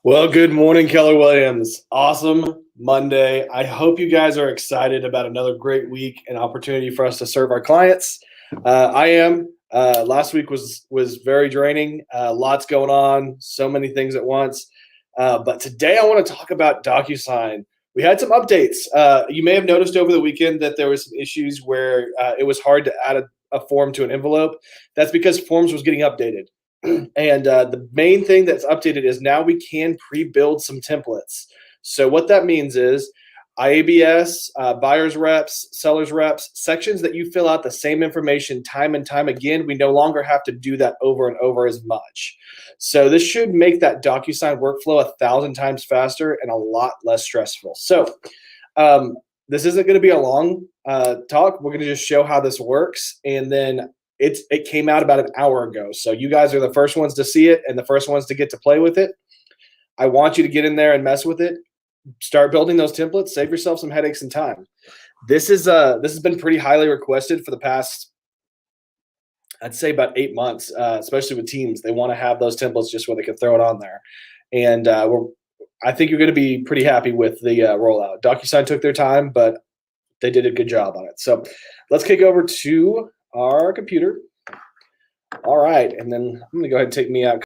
Well, good morning, Keller Williams. Awesome Monday. I hope you guys are excited about another great week and opportunity for us to serve our clients. I am. Last week was very draining. Lots going on, so many things at once. But today I want to talk about Docusign. We had some updates. You may have noticed over the weekend that there was some issues where it was hard to add a form to an envelope. That's because forms was getting updated. And the main thing that's updated is now we can pre-build some templates. So what that means is IABS, buyers reps, sellers reps, sections that you fill out the same information time and time again, we no longer have to do that over and over as much. So this should make that DocuSign workflow 1,000 times faster and a lot less stressful. So this isn't going to be a long talk. We're going to just show how this works, and then it came out about an hour ago. So you guys are the first ones to see it and the first ones to get to play with it. I want you to get in there and mess with it. Start building those templates. Save yourself some headaches and time. This has been pretty highly requested for the past, I'd say, about 8 months, especially with teams. They want to have those templates just where they can throw it on there. And I think you're going to be pretty happy with the rollout. DocuSign took their time, but they did a good job on it. So let's kick over to our computer. All right, and then I'm going to go ahead and take me out.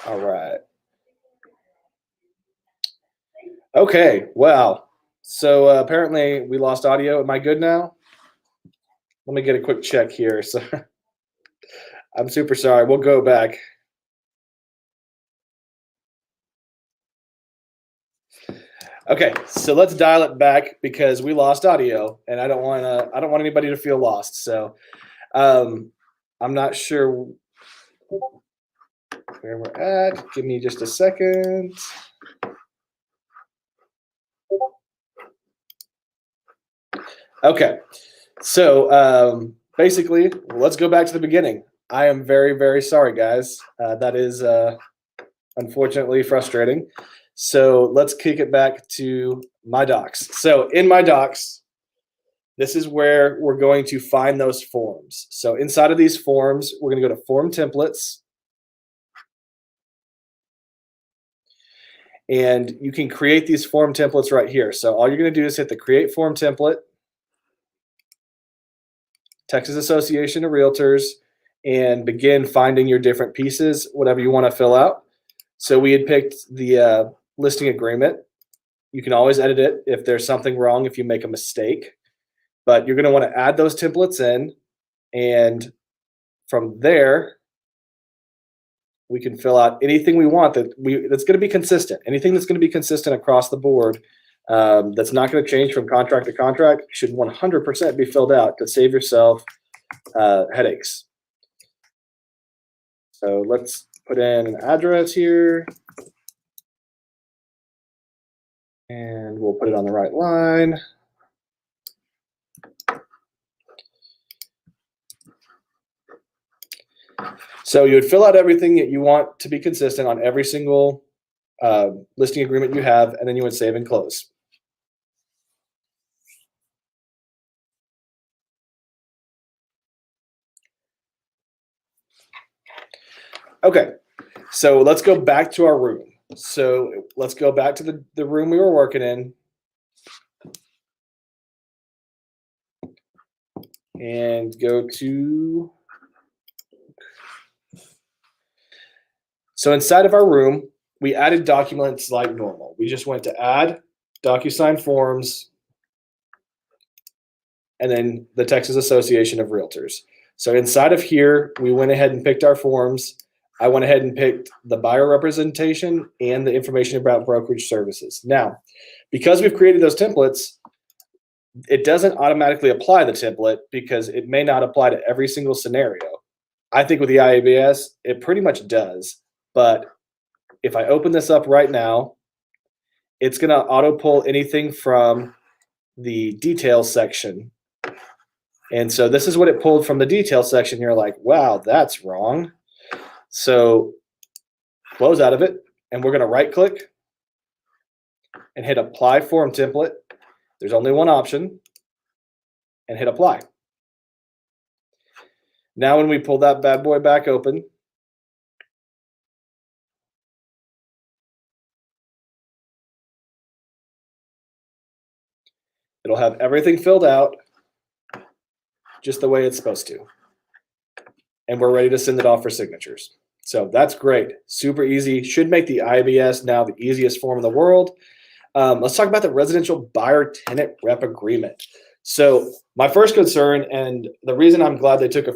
All right. Okay. Wow. So apparently we lost audio. Am I good now? Let me get a quick check here. So I'm super sorry. We'll go back. Okay, so let's dial it back because we lost audio, and I don't want anybody to feel lost. So um, I'm not sure where we're at. Give me just a second. Okay, so basically, let's go back to the beginning. I am very, very sorry, guys. That is unfortunately frustrating. So let's kick it back to my docs. So in my docs, this is where we're going to find those forms. So inside of these forms, we're going to go to form templates. And you can create these form templates right here. So all you're going to do is hit the create form template, Texas Association of Realtors, and begin finding your different pieces, whatever you want to fill out. So we had picked the listing agreement. You can always edit it if there's something wrong, if you make a mistake. But you're going to want to add those templates in. And from there, we can fill out anything we want that's going to be consistent. Anything that's going to be consistent across the board, that's not going to change from contract to contract, should 100% be filled out to save yourself headaches. So let's put in an address here, and we'll put it on the right line. So you would fill out everything that you want to be consistent on every single listing agreement you have, and then you would save and close. Okay, so let's go back to our room. So let's go back to the room we were working in. And go to, so inside of our room, we added documents like normal. We just went to add, Docusign forms, and then the Texas Association of Realtors. So inside of here, we went ahead and picked our forms. I went ahead and picked the buyer representation and the information about brokerage services. Now, because we've created those templates, it doesn't automatically apply the template because it may not apply to every single scenario. I think with the IABS, it pretty much does. But if I open this up right now, it's going to auto pull anything from the details section. And so this is what it pulled from the details section. You're like, wow, that's wrong. So close out of it. And we're going to right click and hit apply form template. There's only one option, and hit apply. Now when we pull that bad boy back open, it'll have everything filled out just the way it's supposed to. And we're ready to send it off for signatures. So that's great. Super easy. Should make the IBS now the easiest form in the world. Let's talk about the residential buyer tenant rep agreement. So my first concern, and the reason I'm glad they took a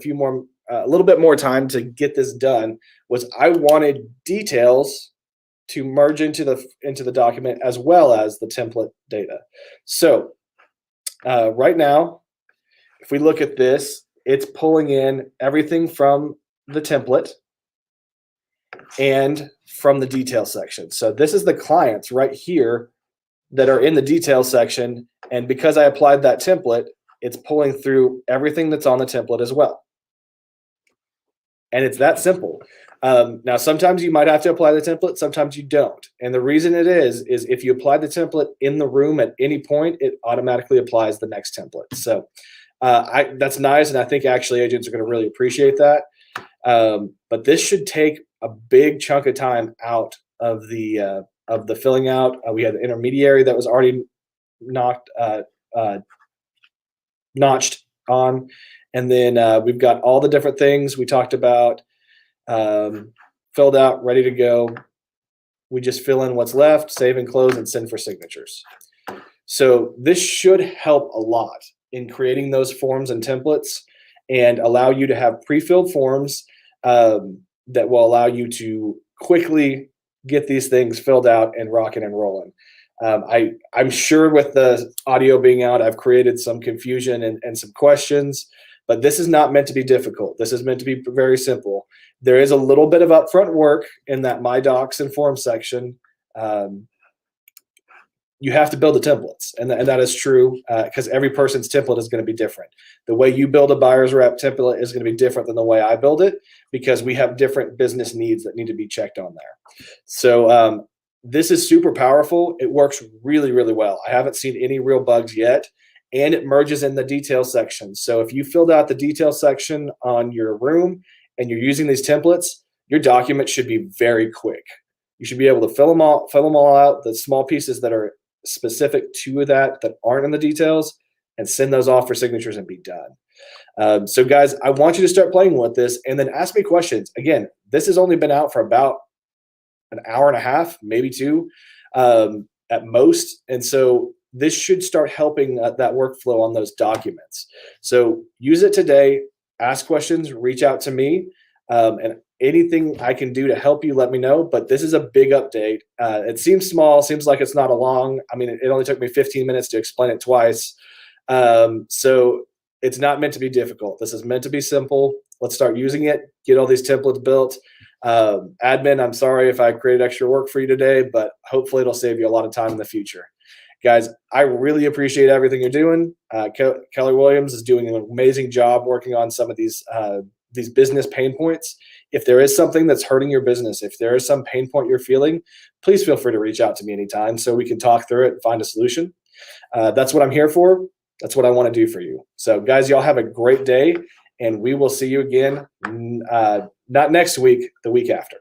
little bit more time to get this done, was I wanted details to merge into the document as well as the template data. So right now, if we look at this, it's pulling in everything from the template and from the detail section. So this is the clients right here that are in the detail section. And because I applied that template, it's pulling through everything that's on the template as well. And it's that simple. Now, sometimes you might have to apply the template, sometimes you don't. And the reason it is if you apply the template in the room at any point, it automatically applies the next template. So that's nice. And I think actually agents are going to really appreciate that. But this should take a big chunk of time out of the filling out. We had an intermediary that was already notched on. And then we've got all the different things we talked about. filled out, ready to go. We just fill in what's left, save and close, and send for signatures. So this should help a lot in creating those forms and templates and allow you to have pre-filled forms that will allow you to quickly get these things filled out and rocking and rolling. I'm sure with the audio being out, I've created some confusion and some questions, but this is not meant to be difficult. This is meant to be very simple. There is a little bit of upfront work in that My Docs and Forms section. You have to build the templates, and that is true because every person's template is going to be different. The way you build a buyer's rep template is going to be different than the way I build it because we have different business needs that need to be checked on there. So this is super powerful. It works really, really well. I haven't seen any real bugs yet, and it merges in the detail section. So if you filled out the detail section on your room and you're using these templates, your document should be very quick. You should be able to fill them all out, the small pieces that are specific to that aren't in the details, and send those off for signatures and be done. So guys, I want you to start playing with this and then ask me questions. Again, this has only been out for about an hour and a half, maybe two at most. And so this should start helping that workflow on those documents. So use it today, ask questions, reach out to me, and anything I can do to help you, let me know. But this is a big update. It seems small, seems like it's not a long. I mean, it only took me 15 minutes to explain it twice. So it's not meant to be difficult. This is meant to be simple. Let's start using it, get all these templates built. Admin, I'm sorry if I created extra work for you today, but hopefully it'll save you a lot of time in the future. Guys, I really appreciate everything you're doing. Keller Williams is doing an amazing job working on some of these business pain points. If there is something that's hurting your business, if there is some pain point you're feeling, please feel free to reach out to me anytime so we can talk through it and find a solution. That's what I'm here for. That's what I want to do for you. So guys, y'all have a great day, and we will see you again, not next week, the week after.